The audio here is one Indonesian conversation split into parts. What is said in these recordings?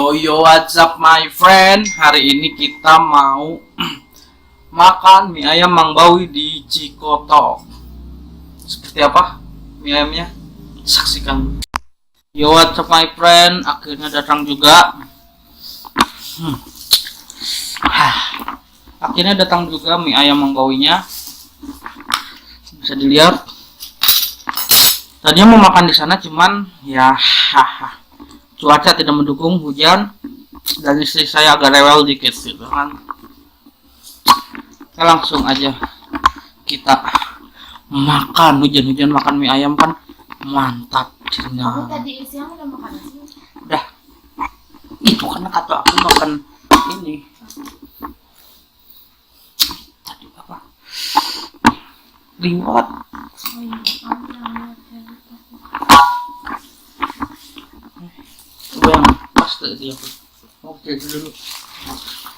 Yo, what's up my friend? Hari ini kita mau makan mie ayam Mang Bawi di Cikoto. Seperti apa mie ayamnya? Saksikan. Yo, what's up my friend? Akhirnya datang juga. Akhirnya datang juga mie ayam Mang Bawinya. Bisa dilihat. Tadinya mau makan di sana, cuman ya cuaca tidak mendukung, hujan, dan istri saya agak rewel dikit gitu kan. Langsung aja kita makan, hujan-hujan makan mie ayam kan mantap. Aku tadi siang udah makan nasi. Udah. Itu karena kata aku makan ini. Tadi apa? Liwat. Oh iya, Coba yang pas tadi aku. Oke dulu.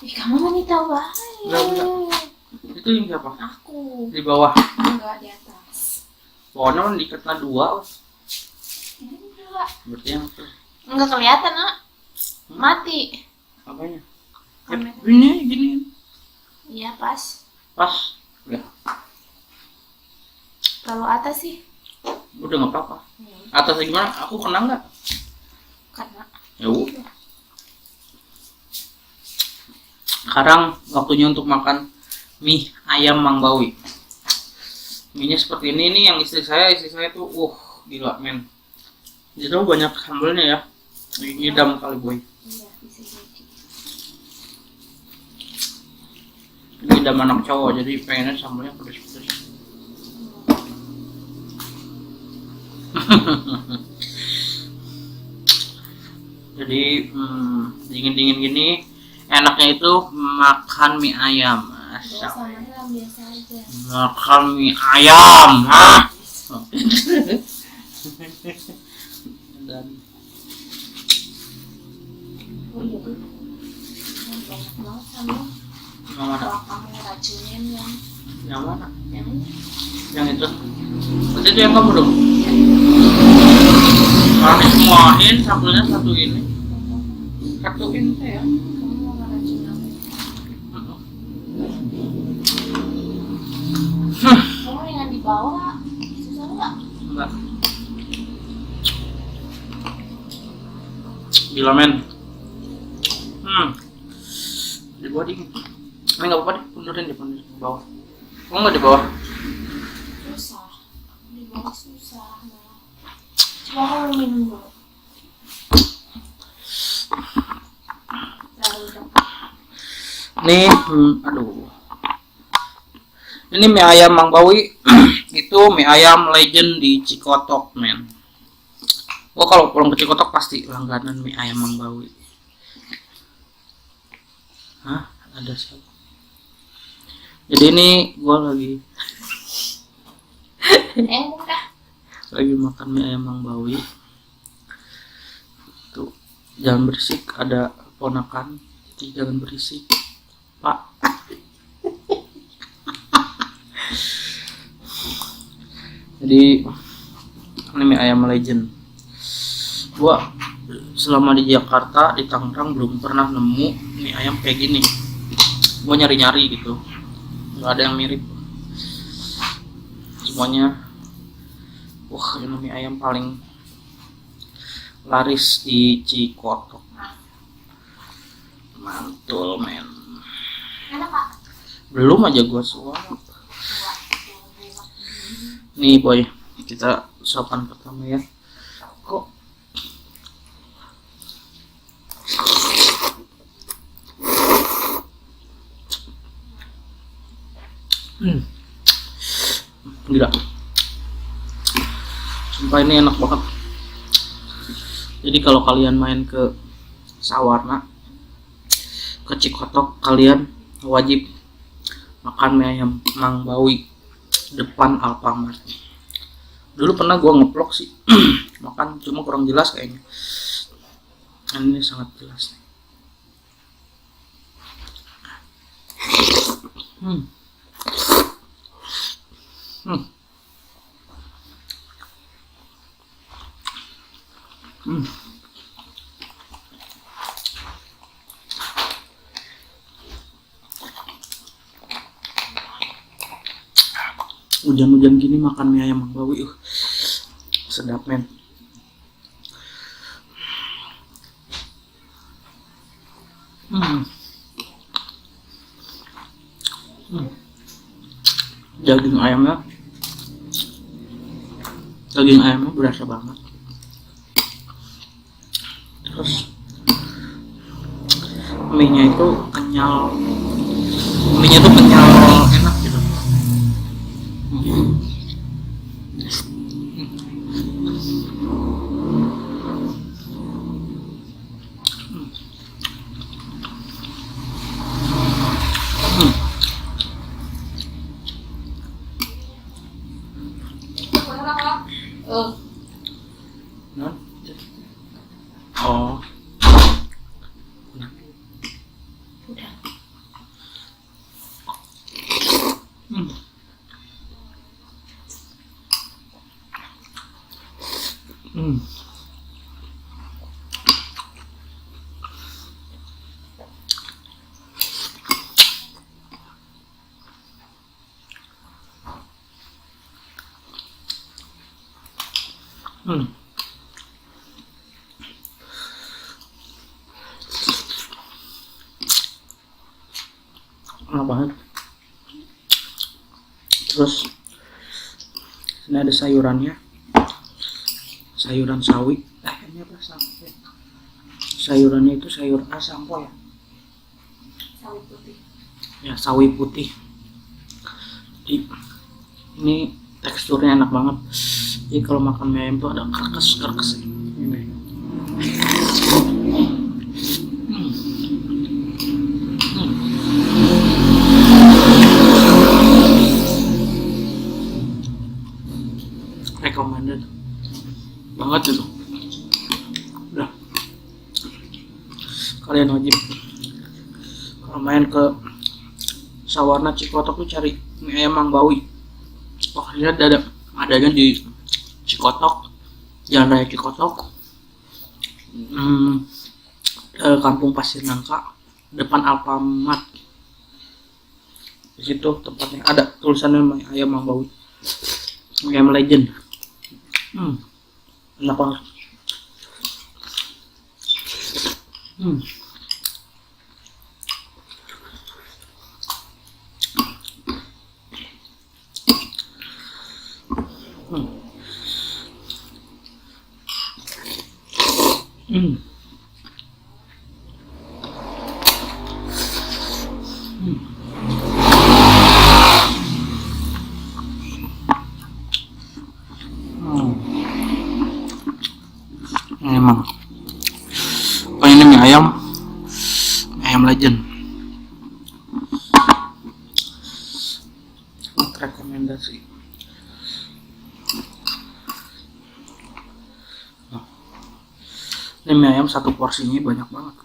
Ih, kamu wanita banget. Enggak. Itu yang siapa? Aku. Di bawah. Enggak, di atas. Pokoknya kan diketnya dua. Ini dua. Berarti yang itu. Enggak kelihatan, Nak. Mati. Apanya? Kamera. Gini. Iya, pas. Pas. Udah. Kalau atas sih Udah nggak apa-apa. Atasnya gimana? Aku kena nggak? karena Ya udah. Sekarang waktunya untuk makan mie ayam Mang Bawi. Mie-nya seperti ini nih, yang istri saya tuh gila men. Jadi banyak sambalnya ya. Ngidam kali boy. iya bisa jadi. Ngidam anak cowok, jadi pengennya sambalnya pedes-pedes. Jadi dingin-dingin gini enaknya itu makan mie ayam. Samanya biasa aja. Makan mie ayam, Dan Oh iya tuh. Enak banget sama. yang mana? Kalau kamu racunin Yang mana? yang ini. Yang itu. Berarti itu yang kamu dong. Kalau disemuain sambelnya satu ini. Satuin saya. Kamu mau ngeracunin apa? Kamu ringan di bawah. Susah nggak? Enggak. Gila men. Di bawah dingin. Ini nggak apa-apa deh, pundurin di bawah. Kamu nggak di bawah? Susah. Di bawah susah. Coba kamu minum dulu. Lalu dapat. Nih, aduh. Ini mie ayam Mang Bawi. Itu mie ayam legend di Cikotok men. Gua kalau pulang ke Cikotok pasti langganan mie ayam Mang Bawi. Hah? Ada siapa? Jadi ini gua lagi Buka. lagi makan mie ayam Mang Bawi. Tuh, jangan berisik, ada ponakan. Jangan berisik, Pak. Jadi ini mie ayam legend. Gua selama di Jakarta, di Tangerang belum pernah nemu mie ayam kayak gini. Gua nyari-nyari gitu, nggak ada yang mirip. Semuanya ini mie ayam paling laris di Cikoto. Mantul men. Enak Kak. Belum aja gua suap. Nih boy, kita suapan pertama ya. Kok gila. Sumpah ini enak banget. Jadi kalau kalian main ke Sawarna, ke Cikoto, kalian wajib makan mie ayam Mang Bawi depan Alfamart. Dulu pernah gua ngeplok sih makan, cuma kurang jelas kayaknya. Ini sangat jelas nih. Hujan-hujan gini makan mie ayam Mang Bawi, sedap men. Hmm. Hmm. Daging ayamnya berasa banget. Terus mie-nya itu kenyal, enak gitu. Hmm. Hmm. Non? Oh, Udah. hmm. Hmm. Hmm. Enak banget. Terus ini ada sayurannya, sayuran sawi. Ini apa sawi? Sayurannya itu sayur sampo ya? Sawi putih. Ya, sawi putih. Jadi, ini teksturnya enak banget. Jadi kalau makan mie ayam tuh ada kerkes ini. Recommended banget itu. Udah, kalian wajib kalau main ke Sawarna Cikotok tuh cari mie ayam Mang Bawi. Oh, lihat adanya di Cikotok, Jalan Raya Cikotok, Kampung Pasir Nangka, depan Alfamart. Di situ tempatnya ada tulisannya mie ayam Mang Bawi, mie ayam legend. Enak banget. Emang ini mie ayam legend. Rekomendasi. Ini mie ayam satu porsinya banyak banget.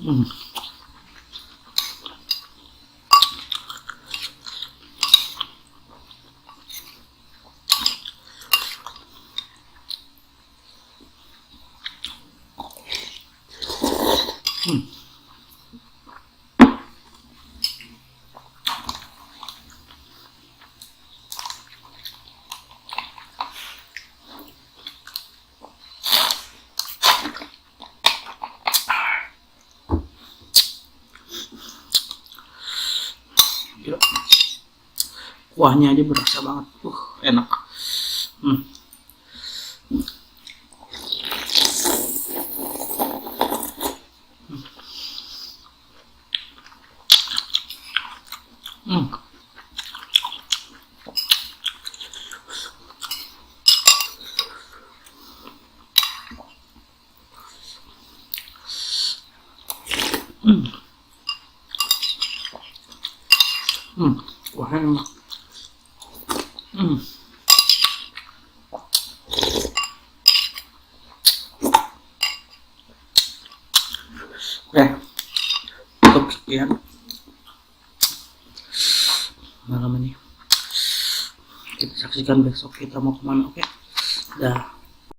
Hmm. Gila. Kuahnya aja berasa banget. Enak. Hmm. Hmm. Hmm. Kuahnya enak. Hmm. Oke, cukup sekian malam ini. Kita saksikan besok kita mau kemana. Oke, dah.